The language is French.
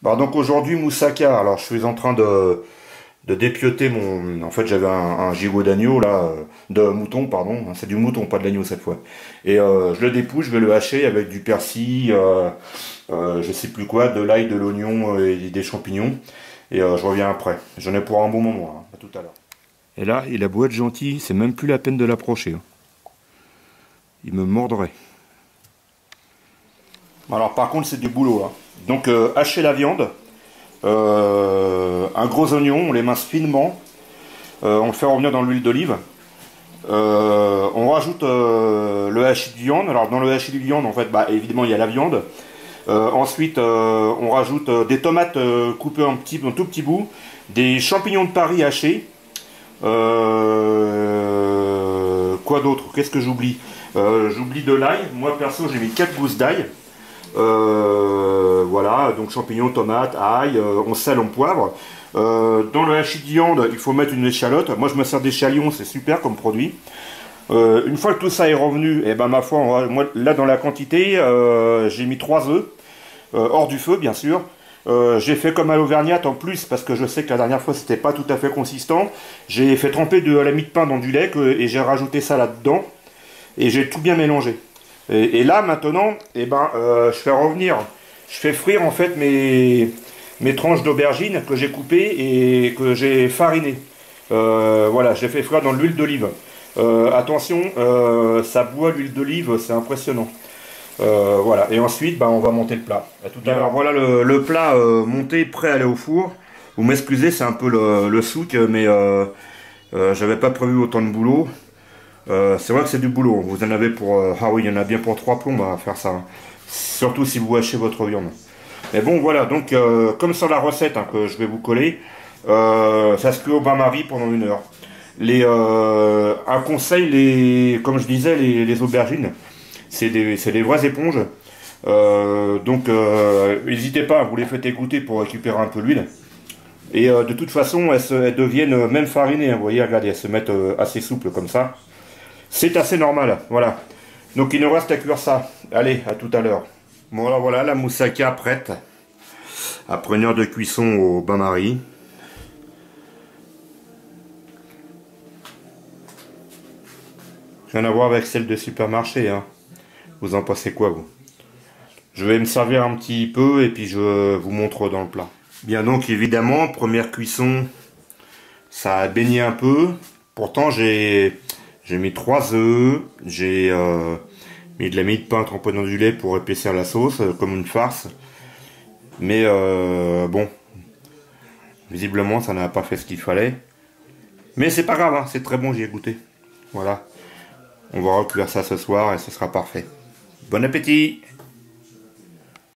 Bah donc aujourd'hui moussaka, alors je suis en train de dépioter mon... En fait j'avais un gigot d'agneau là, de mouton pardon, c'est du mouton pas de l'agneau cette fois. Et je le dépouille, je vais le hacher avec du persil, je sais plus quoi, de l'ail, de l'oignon et des champignons. Et je reviens après, j'en ai pour un bon moment, hein, à tout à l'heure. Et là il a beau être gentil, c'est même plus la peine de l'approcher. Hein. Il me mordrait. Alors par contre c'est du boulot là. Donc hacher la viande, un gros oignon, on les mince finement, on le fait revenir dans l'huile d'olive. On rajoute le hachis de viande. Alors dans le hachis de viande en fait bah, évidemment il y a la viande. Ensuite on rajoute des tomates coupées en tout petits bouts, des champignons de Paris hachés. Quoi d'autre? Qu'est-ce que j'oublie? J'oublie de l'ail. Moi perso j'ai mis 4 gousses d'ail. Voilà, donc champignons, tomates, ail, on sale, on poivre. Dans le hachis de viande, il faut mettre une échalote. Moi, je me sers d'échalion, c'est super comme produit. Une fois que tout ça est revenu, et ben ma foi, moi, là dans la quantité, j'ai mis 3 œufs, hors du feu, bien sûr. J'ai fait comme à l'auvergnate en plus, parce que je sais que la dernière fois, c'était pas tout à fait consistant. J'ai fait tremper de la mie de pain dans du lait, et j'ai rajouté ça là-dedans. Et j'ai tout bien mélangé. Et là maintenant, eh ben, je fais frire en fait mes tranches d'aubergine que j'ai coupées et que j'ai farinées. Voilà, j'ai fait frire dans l'huile d'olive. Attention, ça boit l'huile d'olive, c'est impressionnant. Voilà, et ensuite, ben, on va monter le plat. À tout à l'heure. Alors voilà le plat monté, prêt à aller au four. Vous m'excusez, c'est un peu le souk, mais j'avais pas prévu autant de boulot. C'est vrai que c'est du boulot, vous en avez pour... ah oui, il y en a bien pour 3 plombs à faire ça. Hein. Surtout si vous hachez votre viande. Mais bon, voilà, donc comme sur la recette hein, que je vais vous coller, ça se cuit au bain-marie pendant 1 heure. Un conseil, comme je disais, les aubergines, c'est des vraies éponges. Donc n'hésitez pas, vous les faites égoutter pour récupérer un peu l'huile. Et de toute façon, elles deviennent même farinées. Hein, vous voyez, regardez, elles se mettent assez souples comme ça. C'est assez normal, voilà. Donc il nous reste à cuire ça. Allez, à tout à l'heure. Bon alors voilà, la moussaka prête. Après 1 heure de cuisson au bain-marie. Rien à voir avec celle de supermarché. Hein. Vous en pensez quoi vous? Je vais me servir un petit peu et puis je vous montre dans le plat. Bien donc évidemment, première cuisson, ça a baigné un peu. Pourtant j'ai mis 3 œufs, j'ai mis de la mie de pain trempée dans du lait pour épaissir la sauce, comme une farce. Mais bon, visiblement ça n'a pas fait ce qu'il fallait. Mais c'est pas grave, hein, c'est très bon, j'y ai goûté. Voilà, on va recuire ça ce soir et ce sera parfait. Bon appétit!